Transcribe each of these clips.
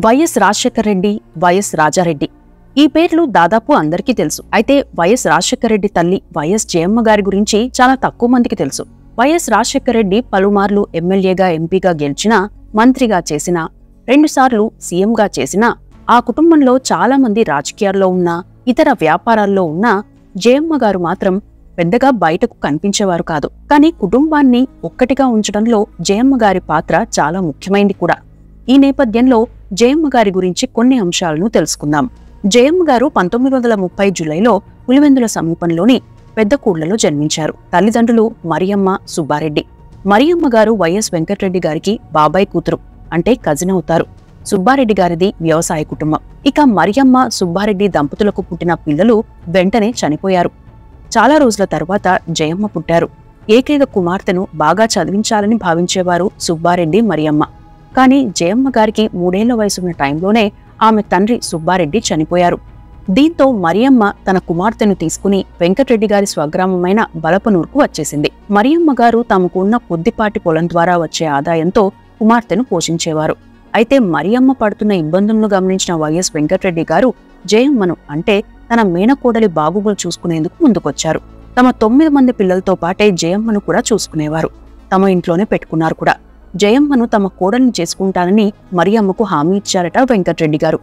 YS Rajasekhara Reddy, YS Rajareddy ఈ పేర్లు దాదాపు అందరికీ తెలుసు. అయితే వైఎస్ రాజశేఖర రెడ్డి తల్లి వైఎస్ జయమ్మ గారి గురించి చాలా తక్కువ మందికి తెలుసు. వైఎస్ రాజశేఖర రెడ్డి పలుమార్లు ఎమ్మెల్యేగా, ఎంపీగా గెలిచినా, మంత్రిగా చేసినా, 2 సార్లు సీఎంగా చేసినా, ఆ కుటుంబంలో చాలా మంది రాజకీయాల్లో ఉన్నా, ఇతర వ్యాపారాల్లో ఉన్నా జయమ్మ గారు మాత్రం పెద్దగా బయటకు కనిపించేవారు కాదు. కానీ కుటుంబాన్ని ఒక్కటిగా ఉంచడంలో జయమ్మ గారి పాత్ర చాలా ముఖ్యమైంది కూడా. ఈ నేపథ్యంలో జయమ్మ గారి గురించి కొన్ని అంశాలను తెలుసుకుందాం. జయమ్మ గారు 1930 జూలైలో పులివెందుల సమీపంలోని పెద్దకూడ్లలో జన్మించారు. తల్లిదండ్రులు మరియమ్మ, సుబ్బారెడ్డి. మరియమ్మ గారు వైఎస్ వెంకటరెడ్డి గారికి బాబాయ్ కూతురు, అంటే కజిన్ అవుతారు. సుబ్బారెడ్డి గారిది వ్యవసాయ కుటుంబం. ఇక మరియమ్మ, సుబ్బారెడ్డి దంపతులకు పుట్టిన పిల్లలు వెంటనే చనిపోయారు. చాలా రోజుల తర్వాత జయమ్మ పుట్టారు. ఏకైక కుమార్తెను బాగా చదివించాలని భావించేవారు సుబ్బారెడ్డి, మరియమ్మ. కానీ జయమ్మ గారికి 3 ఏళ్ల వయసున్న టైంలోనే ఆమె తండ్రి సుబ్బారెడ్డి చనిపోయారు. దీంతో మరియమ్మ తన కుమార్తెను తీసుకుని వెంకటరెడ్డి గారి స్వగ్రామమైన బలపనూరుకు వచ్చేసింది. మరియమ్మ గారు తమకు ఉన్న కొద్దిపాటి పొలం ద్వారా వచ్చే ఆదాయంతో కుమార్తెను పోషించేవారు. అయితే మరియమ్మ పడుతున్న ఇబ్బందులను గమనించిన వైఎస్ వెంకటరెడ్డి గారు జయమ్మను, అంటే తన మేనకోడలి బాగోగులు చూసుకునేందుకు ముందుకొచ్చారు. తమ 9 మంది పిల్లలతో పాటే జయమ్మను కూడా చూసుకునేవారు. తమ ఇంట్లోనే పెట్టుకున్నారు కూడా. జయమ్మను తమ కోడల్ని చేసుకుంటానని మరియమ్మకు హామీ ఇచ్చారట వెంకటరెడ్డి గారు.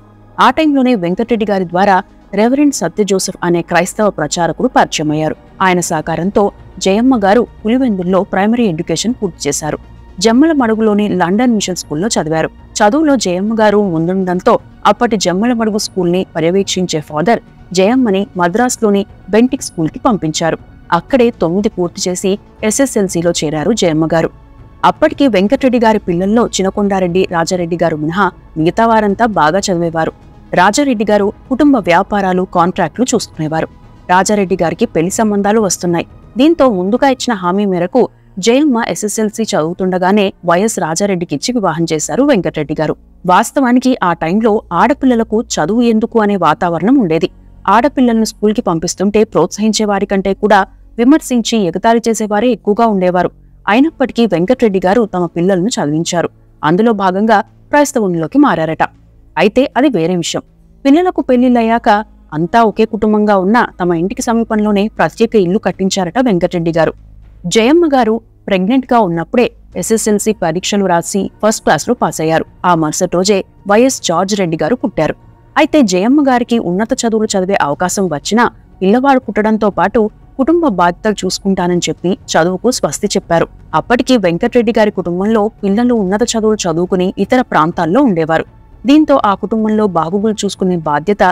ఆ టైంలోనే వెంకటరెడ్డి గారి ద్వారా రెవరెండ్ సత్య జోసెఫ్ అనే క్రైస్తవ ప్రచారకుడు పరిచయమయ్యారు. ఆయన సహకారంతో జయమ్మ గారు పులివెందుల్లో ప్రైమరీ ఎడ్యుకేషన్ పూర్తి చేశారు. జమ్మల మడుగులోని లండన్ మిషన్ స్కూల్లో చదివారు. చదువులో జయమ్మ గారు ముందుండడంతో అప్పటి జమ్మల మడుగు స్కూల్ని పర్యవేక్షించే ఫాదర్ జయమ్మని మద్రాసులోని బెంటిక్ స్కూల్కి పంపించారు. అక్కడే 9 పూర్తి చేసి SSLCలో చేరారు జయమ్మ గారు. అప్పటికి వెంకటరెడ్డి గారి పిల్లల్లో చినకొండారెడ్డి, రాజారెడ్డి గారు మినహా మిగతా వారంతా బాగా చదివేవారు. రాజారెడ్డి గారు కుటుంబ వ్యాపారాలు, కాంట్రాక్టులు చూసుకునేవారు. రాజారెడ్డి గారికి పెళ్లి సంబంధాలు వస్తున్నాయి. దీంతో ముందుగా ఇచ్చిన హామీ మేరకు జయమ్మ SSLC చదువుతుండగానే వైఎస్ రాజారెడ్డికిచ్చి వివాహం చేశారు వెంకటరెడ్డి గారు. వాస్తవానికి ఆ టైంలో ఆడపిల్లలకు చదువు ఎందుకు అనే వాతావరణం ఉండేది. ఆడపిల్లలను స్కూల్కి పంపిస్తుంటే ప్రోత్సహించేవారి కంటే కూడా విమర్శించి ఎగతాళి చేసేవారే ఎక్కువగా ఉండేవారు. అయినప్పటికీ వెంకటరెడ్డి గారు తమ పిల్లలను చదివించారు. అందులో భాగంగా క్రైస్తవునిలోకి మారారట. అయితే అది వేరే విషయం. పిల్లలకు పెళ్లిళ్ళయ్యాక అంతా ఒకే కుటుంబంగా ఉన్న తమ ఇంటికి సమీపంలోనే ప్రత్యేక ఇల్లు కట్టించారట వెంకటరెడ్డి గారు. జయమ్మ గారు ప్రెగ్నెంట్ గా ఉన్నప్పుడే SSLC పరీక్షలు రాసి ఫస్ట్ క్లాస్లో పాస్ అయ్యారు. ఆ మరుసటి రోజే వైఎస్ జార్జ్ రెడ్డి గారు పుట్టారు. అయితే జయమ్మ గారికి ఉన్నత చదువులు చదివే అవకాశం వచ్చినా పిల్లవాడు పుట్టడంతో పాటు కుటుంబ బాధ్యతలు చూసుకుంటానని చెప్పి చదువుకు స్వస్తి చెప్పారు. అప్పటికి వెంకటరెడ్డి గారి కుటుంబంలో పిల్లలు ఉన్నత చదువులు చదువుకుని ఇతర ప్రాంతాల్లో ఉండేవారు. దీంతో ఆ కుటుంబంలో బాగోగులు చూసుకునే బాధ్యత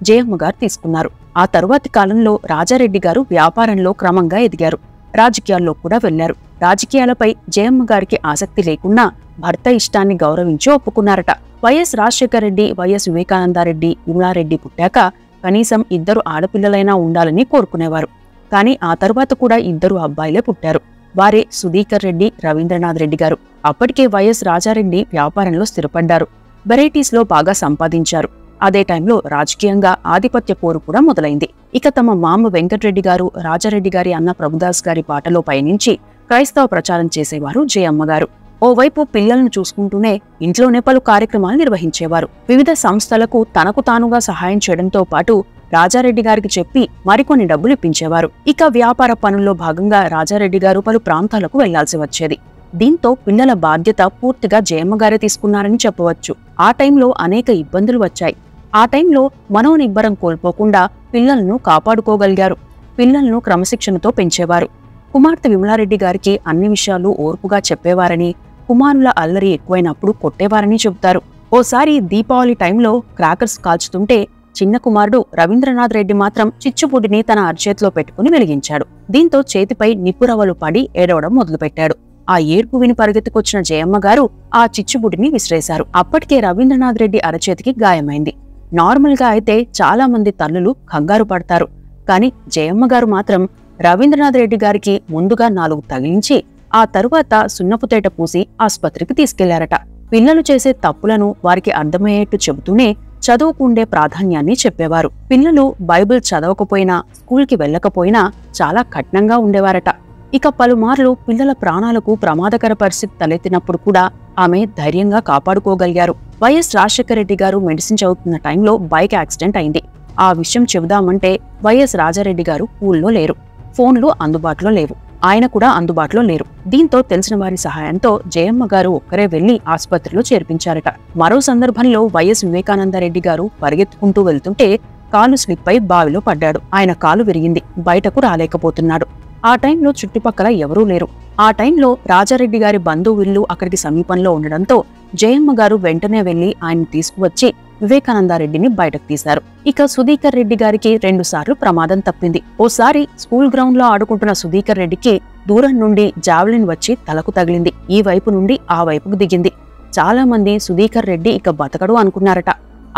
జయమ్మ గారు తీసుకున్నారు. ఆ తరువాతి కాలంలో రాజారెడ్డి గారు వ్యాపారంలో క్రమంగా ఎదిగారు. రాజకీయాల్లో కూడా వెళ్లారు. రాజకీయాలపై జయమ్మ గారికి ఆసక్తి లేకున్నా భర్త ఇష్టాన్ని గౌరవించి ఒప్పుకున్నారట. వైఎస్ రాజశేఖర రెడ్డి, వైఎస్ వివేకానందారెడ్డి, విమలారెడ్డి పుట్టాక కనీసం 2 ఆడపిల్లలైనా ఉండాలని కోరుకునేవారు. కానీ ఆ తరువాత కూడా 2 అబ్బాయిలే పుట్టారు. వారే సుధీకర్ రెడ్డి, రవీంద్రనాథ్ రెడ్డి గారు. అప్పటికే వైఎస్ రాజారెడ్డి వ్యాపారంలో స్థిరపడ్డారు. వెరైటీస్లో బాగా సంపాదించారు. అదే టైంలో రాజకీయంగా ఆధిపత్య పోరు కూడా మొదలైంది. ఇక తమ మామ వెంకటరెడ్డి గారు, రాజారెడ్డి గారి అన్న ప్రభుదాస్ గారి పాటలో పయనించి క్రైస్తవ ప్రచారం చేసేవారు జయమ్మ గారు. ఓవైపు పిల్లలను చూసుకుంటూనే ఇంట్లోనే పలు కార్యక్రమాలు నిర్వహించేవారు. వివిధ సంస్థలకు తనకు తానుగా సహాయం చేయడంతో పాటు రాజారెడ్డి గారికి చెప్పి మరికొన్ని డబ్బులు ఇప్పించేవారు. ఇక వ్యాపార పనుల్లో భాగంగా రాజారెడ్డి గారు పలు ప్రాంతాలకు వెళ్లాల్సి వచ్చేది. దీంతో పిల్లల బాధ్యత పూర్తిగా జయమ్మ గారే తీసుకున్నారని చెప్పవచ్చు. ఆ టైంలో అనేక ఇబ్బందులు వచ్చాయి. ఆ టైంలో మనోనిబ్బరం కోల్పోకుండా పిల్లలను కాపాడుకోగలిగారు. పిల్లలను క్రమశిక్షణతో పెంచేవారు. కుమార్తె విమలారెడ్డి గారికి అన్ని విషయాలు ఓర్పుగా చెప్పేవారని, కుమారుల అల్లరి ఎక్కువైనప్పుడు కొట్టేవారని చెబుతారు. ఓసారి దీపావళి టైంలో క్రాకర్స్ కాల్చుతుంటే చిన్న కుమారుడు రవీంద్రనాథ్ రెడ్డి మాత్రం చిచ్చుబుడిని తన అరచేతిలో పెట్టుకుని వెలిగించాడు. దీంతో చేతిపై నిప్పురవ్వలు పడి ఏడవడం మొదలుపెట్టాడు. ఆ ఏడ్పు విని పరిగెత్తుకొచ్చిన జయమ్మ గారు ఆ చిచ్చుబుడిని విసిరేశారు. అప్పటికే రవీంద్రనాథ్ రెడ్డి అరచేతికి గాయమైంది. నార్మల్ గా అయితే చాలా మంది తల్లులు కంగారు పడతారు. కానీ జయమ్మ గారు మాత్రం రవీంద్రనాథ్ రెడ్డి గారికి ముందుగా 4 తగిలించి ఆ తరువాత సున్నపుతేట పూసి ఆస్పత్రికి తీసుకెళ్లారట. పిల్లలు చేసే తప్పులను వారికి అర్థమయ్యేట్టు చెబుతూనే చదువుకు ఉండే ప్రాధాన్యాన్ని చెప్పేవారు. పిల్లలు బైబిల్ చదవకపోయినా, స్కూల్కి వెళ్లకపోయినా చాలా కఠినంగా ఉండేవారట. ఇక పలుమార్లు పిల్లల ప్రాణాలకు ప్రమాదకర పరిస్థితి తలెత్తినప్పుడు కూడా ఆమె ధైర్యంగా కాపాడుకోగలిగారు. వైఎస్ రాజశేఖర రెడ్డి గారు మెడిసిన్ చదువుతున్న టైంలో బైక్ యాక్సిడెంట్ అయింది. ఆ విషయం చెబుదామంటే వైఎస్ రాజారెడ్డి గారు ఊళ్ళో లేరు. ఫోన్లు అందుబాటులో లేవు. ఆయన కూడా అందుబాటులో లేరు. దీంతో తెలిసిన వారి సహాయంతో జయమ్మ గారు ఒక్కరే వెళ్లి ఆసుపత్రిలో చేర్పించారట. మరో సందర్భంలో వైఎస్ వివేకానందరెడ్డి గారు పరిగెత్తుకుంటూ వెళ్తుంటే కాలు స్లిప్ అయి బావిలో పడ్డాడు. ఆయన కాలు విరిగింది. బయటకు రాలేకపోతున్నాడు. ఆ టైంలో చుట్టుపక్కల ఎవరూ లేరు. ఆ టైంలో రాజారెడ్డి గారి బంధువులు అక్కడికి సమీపంలో ఉండడంతో జయమ్మ గారు వెంటనే వెళ్లి ఆయన్ని తీసుకువచ్చి వివేకానందరెడ్డిని బయటకు తీశారు. ఇక సుధీకర్ రెడ్డి గారికి 2 సార్లు ప్రమాదం తప్పింది. ఓసారి స్కూల్ గ్రౌండ్ లో ఆడుకుంటున్న సుధీకర్ రెడ్డికి దూరం నుండి జావెలిన్ వచ్చి తలకు తగిలింది. ఈ వైపు నుండి ఆ వైపుకు దిగింది. చాలా మంది సుధీకర్ రెడ్డి ఇక బతకడు అనుకున్నారట.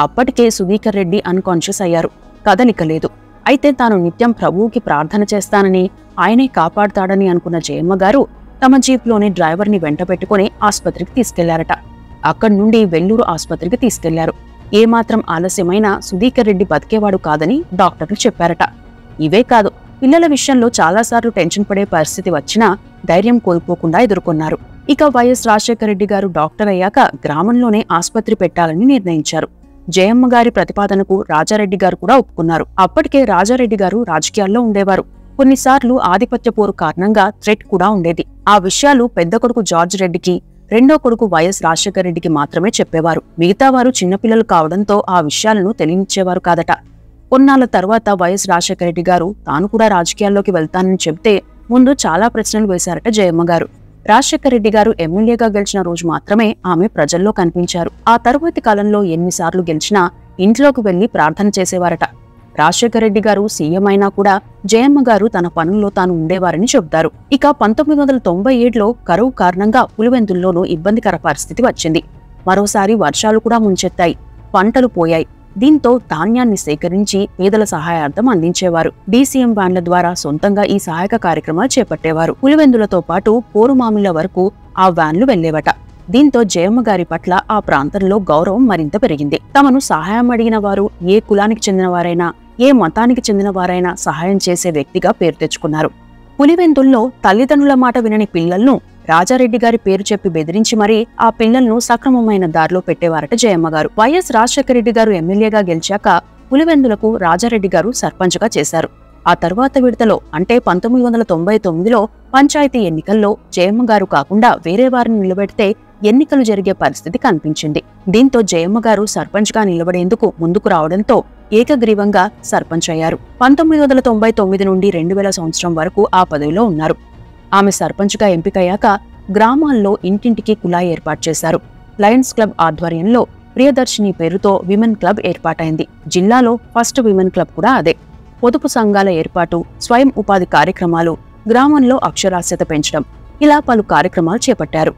అప్పటికే సుధీకర్ రెడ్డి అన్కాన్షియస్ అయ్యారు. కదలిక లేదు. అయితే తాను నిత్యం ప్రభువుకి ప్రార్థన చేస్తానని, ఆయనే కాపాడుతాడని అనుకున్న జయమ్మ గారు తమ జీప్లోని డ్రైవర్ని వెంట పెట్టుకుని ఆస్పత్రికి తీసుకెళ్లారట. అక్కడి నుండి వెల్లూరు ఆస్పత్రికి తీసుకెళ్లారు. ఏమాత్రం ఆలస్యమైనా సుధీకర్ రెడ్డి బతికేవాడు కాదని డాక్టర్లు చెప్పారట. ఇవే కాదు, పిల్లల విషయంలో చాలాసార్లు టెన్షన్ పడే పరిస్థితి వచ్చినా ధైర్యం కోల్పోకుండా ఎదుర్కొన్నారు. ఇక వైఎస్ రాజశేఖర రెడ్డి గారు డాక్టర్ అయ్యాక గ్రామంలోనే ఆస్పత్రి పెట్టాలని నిర్ణయించారు. జయమ్మ గారి ప్రతిపాదనకు రాజారెడ్డి గారు కూడా ఒప్పుకున్నారు. అప్పటికే రాజారెడ్డి గారు రాజకీయాల్లో ఉండేవారు. కొన్నిసార్లు ఆధిపత్య పోరు కారణంగా థ్రెట్ కూడా ఉండేది. ఆ విషయాలు పెద్ద కొడుకు జార్జ్ రెడ్డికి, రెండో కొడుకు వైఎస్ రాజశేఖర రెడ్డికి మాత్రమే చెప్పేవారు. మిగతా వారు చిన్నపిల్లలు కావడంతో ఆ విషయాలను తెలియనిచ్చేవారు కాదట. కొన్నాళ్ల తర్వాత వైఎస్ రాజశేఖర రెడ్డి గారు తాను కూడా రాజకీయాల్లోకి వెళ్తానని చెబితే ముందు చాలా ప్రశ్నలు వేశారట జయమ్మ గారు. రాజశేఖర రెడ్డి గారు ఎమ్మెల్యేగా గెలిచిన రోజు మాత్రమే ఆమె ప్రజల్లో కనిపించారు. ఆ తరువాతి కాలంలో ఎన్నిసార్లు గెలిచినా ఇంట్లోకి వెళ్లి ప్రార్థన చేసేవారట. రాజశేఖర రెడ్డి గారు సీఎం అయినా కూడా జయమ్మ గారు తన పనుల్లో తాను ఉండేవారని చెబుతారు. ఇక 1997లో కరువు కారణంగా పులివెందుల్లోనూ ఇబ్బందికర పరిస్థితి వచ్చింది. మరోసారి వర్షాలు కూడా ముంచెత్తాయి. పంటలు పోయాయి. దీంతో ధాన్యాన్ని సేకరించి పేదల సహాయార్థం అందించేవారు. డీసీఎం వ్యాన్ల ద్వారా సొంతంగా ఈ సహాయక కార్యక్రమాలు చేపట్టేవారు. పులివెందులతో పాటు పోరుమామిళ్ల వరకు ఆ వ్యాన్లు వెళ్లేవట. దీంతో జయమ్మ గారి పట్ల ఆ ప్రాంతంలో గౌరవం మరింత పెరిగింది. తమను సహాయం అడిగిన వారు ఏ కులానికి చెందినవారైనా, ఏ మతానికి చెందినవారైనా సహాయం చేసే వ్యక్తిగా పేరు తెచ్చుకున్నారు. పులివెందుల్లో తల్లిదండ్రుల మాట వినని పిల్లలను రాజారెడ్డి గారి పేరు చెప్పి బెదిరించి మరీ ఆ పిల్లలను సక్రమమైన దారిలో పెట్టేవారట జయమ్మ గారు. వైఎస్ రాజశేఖర రెడ్డి గారు ఎమ్మెల్యేగా గెలిచాక పులివెందులకు రాజారెడ్డి గారు సర్పంచ్గా చేశారు. ఆ తర్వాత విడతలో అంటే 1999లో పంచాయతీ ఎన్నికల్లో జయమ్మ గారు కాకుండా వేరే వారిని నిలబెడితే ఎన్నికలు జరిగే పరిస్థితి కనిపించింది. దీంతో జయమ్మ గారు సర్పంచ్గా నిలబడేందుకు ముందుకు రావడంతో ఏకగ్రీవంగా సర్పంచ్ అయ్యారు. 1999 నుండి 2000 సంవత్సరం వరకు ఆ పదవిలో ఉన్నారు. ఆమె సర్పంచ్గా ఎంపికయ్యాక గ్రామాల్లో ఇంటింటికి కుళాయి ఏర్పాటు చేశారు. లయన్స్ క్లబ్ ఆధ్వర్యంలో ప్రియదర్శిని పేరుతో విమెన్ క్లబ్ ఏర్పాటైంది. జిల్లాలో ఫస్ట్ విమెన్ క్లబ్ కూడా అదే. పొదుపు సంఘాల ఏర్పాటు, స్వయం ఉపాధి కార్యక్రమాలు, గ్రామంలో అక్షరాస్యత పెంచడం, ఇలా పలు కార్యక్రమాలు చేపట్టారు.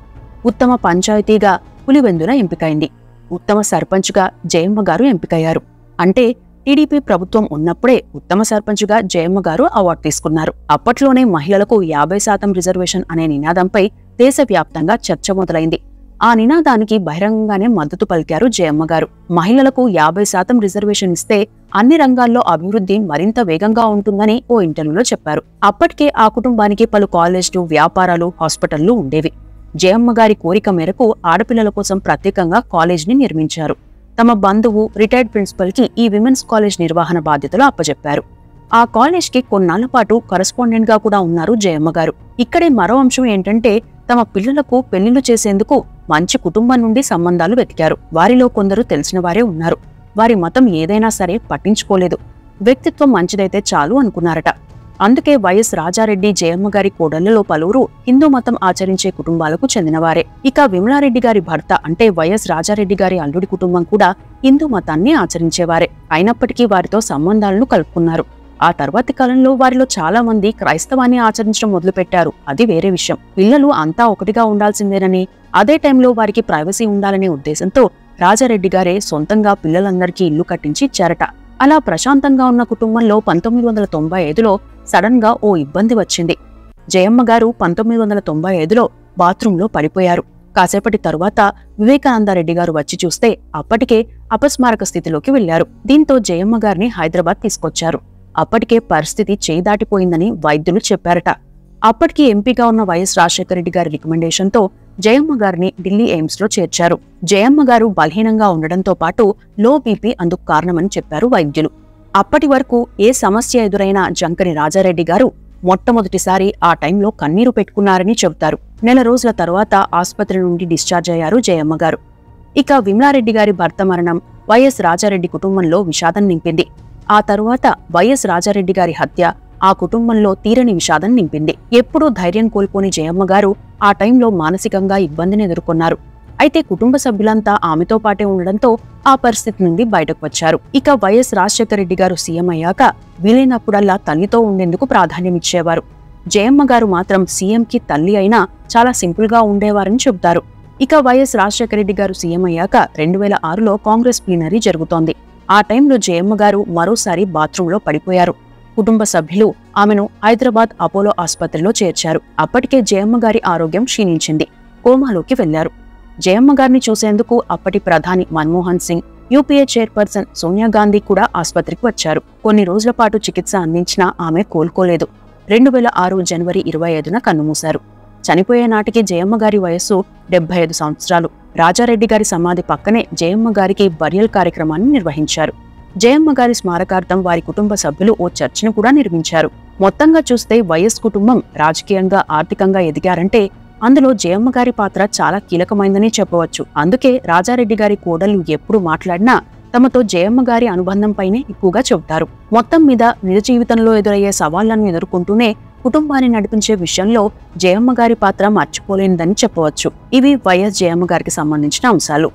ఉత్తమ పంచాయతీగా పులివెందుల ఎంపికైంది. ఉత్తమ సర్పంచ్గా జయమ్మ గారు ఎంపికయ్యారు. అంటే టీడీపీ ప్రభుత్వం ఉన్నప్పుడే ఉత్తమ సర్పంచ్గా జయమ్మ గారు అవార్డు తీసుకున్నారు. అప్పట్లోనే మహిళలకు 50% రిజర్వేషన్ అనే నినాదంపై దేశవ్యాప్తంగా చర్చ మొదలైంది. ఆ నినాదానికి బహిరంగంగానే మద్దతు పలికారు జయమ్మ గారు. మహిళలకు 50% రిజర్వేషన్ ఇస్తే అన్ని రంగాల్లో అభివృద్ధి మరింత వేగంగా ఉంటుందని ఓ ఇంటర్వ్యూలో చెప్పారు. అప్పటికే ఆ కుటుంబానికి పలు కాలేజ్లు, వ్యాపారాలు, హాస్పిటళ్లు ఉండేవి. జయమ్మ గారి కోరిక మేరకు ఆడపిల్లల కోసం ప్రత్యేకంగా కాలేజ్ని నిర్మించారు. తమ బంధువు రిటైర్డ్ ప్రిన్సిపల్ కి ఈ విమెన్స్ కాలేజ్ నిర్వహణ బాధ్యతలు అప్పచెప్పారు. ఆ కాలేజ్ కి కొన్నాళ్ల పాటు కరెస్పాండెంట్ గా కూడా ఉన్నారు జయమ్మ గారు. ఇక్కడే మరో అంశం ఏంటంటే తమ పిల్లలకు పెళ్లిళ్లు చేసేందుకు మంచి కుటుంబం నుండి సంబంధాలు వెతికారు. వారిలో కొందరు తెలిసిన వారే ఉన్నారు. వారి మతం ఏదైనా సరే పట్టించుకోలేదు. వ్యక్తిత్వం మంచిదైతే చాలు అనుకున్నారట. అందుకే వైఎస్ రాజారెడ్డి, జయమ్మ గారి కోడళ్లలో పలువురు హిందూ మతం ఆచరించే కుటుంబాలకు చెందినవారే. ఇక విమలారెడ్డి గారి భర్త అంటే వైఎస్ రాజారెడ్డి గారి అల్లుడి కుటుంబం కూడా హిందూ మతాన్ని ఆచరించేవారే. అయినప్పటికీ వారితో సంబంధాలను కలుపుకున్నారు. ఆ తర్వాతి కాలంలో వారిలో చాలా మంది క్రైస్తవాన్ని ఆచరించడం మొదలుపెట్టారు. అది వేరే విషయం. పిల్లలు అంతా ఒకటిగా ఉండాల్సిందేనని, అదే టైంలో వారికి ప్రైవసీ ఉండాలనే ఉద్దేశంతో రాజారెడ్డి గారే సొంతంగా పిల్లలందరికీ ఇల్లు కట్టించి ఇచ్చారట. అలా ప్రశాంతంగా ఉన్న కుటుంబంలో 1995లో సడన్ గా ఓ ఇబ్బంది వచ్చింది. జయమ్మ గారు 1995లో బాత్రూంలో పడిపోయారు. కాసేపటి తరువాత వివేకానందరెడ్డి గారు వచ్చి చూస్తే అప్పటికే అపస్మారక స్థితిలోకి వెళ్లారు. దీంతో జయమ్మ గారిని హైదరాబాద్ తీసుకొచ్చారు. అప్పటికే పరిస్థితి చేయి దాటిపోయిందని వైద్యులు చెప్పారట. అప్పటికి ఎంపీగా ఉన్న వైఎస్ రాజశేఖర రెడ్డి గారి రికమెండేషన్తో జయమ్మ గారిని ఢిల్లీ ఎయిమ్స్ లో చేర్చారు. జయమ్మ గారు బలహీనంగా ఉండడంతో పాటు లో బీపీ అందుకు కారణమని చెప్పారు వైద్యులు. అప్పటి వరకు ఏ సమస్య ఎదురైనా జంకని రాజారెడ్డి గారు మొట్టమొదటిసారి ఆ టైంలో కన్నీరు పెట్టుకున్నారని చెబుతారు. నెల రోజుల తరువాత ఆసుపత్రి నుండి డిశ్చార్జ్ అయ్యారు జయమ్మ గారు. ఇక విమలారెడ్డి గారి భర్త మరణం వైఎస్ రాజారెడ్డి కుటుంబంలో విషాదం నింపింది. ఆ తరువాత వైఎస్ రాజారెడ్డి గారి హత్య ఆ కుటుంబంలో తీరని విషాదం నింపింది. ఎప్పుడూ ధైర్యం కోల్పోని జయమ్మ గారు ఆ టైంలో మానసికంగా ఇబ్బందిని ఎదుర్కొన్నారు. అయితే కుటుంబ సభ్యులంతా ఆమెతో పాటే ఉండడంతో ఆ పరిస్థితి నుండి బయటకు వచ్చారు. ఇక వైఎస్ రాజశేఖర రెడ్డి గారు సీఎం అయ్యాక వీలైనప్పుడల్లా తల్లితో ఉండేందుకు ప్రాధాన్యమిచ్చేవారు. జయమ్మ గారు మాత్రం సీఎంకి తల్లి అయినా చాలా సింపుల్ గా ఉండేవారని చెబుతారు. ఇక వైఎస్ రాజశేఖర రెడ్డి గారు సీఎం అయ్యాక 2006లో కాంగ్రెస్ ప్లీనరీ జరుగుతోంది. ఆ టైంలో జయమ్మ గారు మరోసారి బాత్రూంలో పడిపోయారు. కుటుంబ సభ్యులు ఆమెను హైదరాబాద్ అపోలో ఆసుపత్రిలో చేర్చారు. అప్పటికే జయమ్మ గారి ఆరోగ్యం క్షీణించింది. కోమాలోకి వెళ్లారు. జయమ్మ గారిని చూసేందుకు అప్పటి ప్రధాని మన్మోహన్ సింగ్, యూపీఏ చైర్పర్సన్ సోనియా గాంధీ కూడా ఆసుపత్రికి వచ్చారు. కొన్ని రోజుల పాటు చికిత్స అందించినా ఆమె కోలుకోలేదు. 2006 జనవరి 25న కన్నుమూశారు. చనిపోయే నాటికి జయమ్మ గారి వయస్సు 75 సంవత్సరాలు. రాజారెడ్డి గారి సమాధి పక్కనే జయమ్మ గారికి బరియల్ కార్యక్రమాన్ని నిర్వహించారు. జయమ్మ గారి స్మారకార్థం వారి కుటుంబ సభ్యులు ఓ చర్చిని కూడా నిర్మించారు. మొత్తంగా చూస్తే వైఎస్ కుటుంబం రాజకీయంగా, ఆర్థికంగా ఎదిగారంటే అందులో జయమ్మ గారి పాత్ర చాలా కీలకమైందని చెప్పవచ్చు. అందుకే రాజారెడ్డి గారి కోడళ్లు ఎప్పుడు మాట్లాడినా తమతో జయమ్మ గారి అనుబంధంపైనే ఎక్కువగా చెబుతారు. మొత్తం మీద నిజ జీవితంలో ఎదురయ్యే సవాళ్లను ఎదుర్కొంటూనే కుటుంబాన్ని నడిపించే విషయంలో జయమ్మ గారి పాత్ర మర్చిపోలేనిదని చెప్పవచ్చు. ఇవి వైఎస్ జయమ్మ గారికి సంబంధించిన అంశాలు.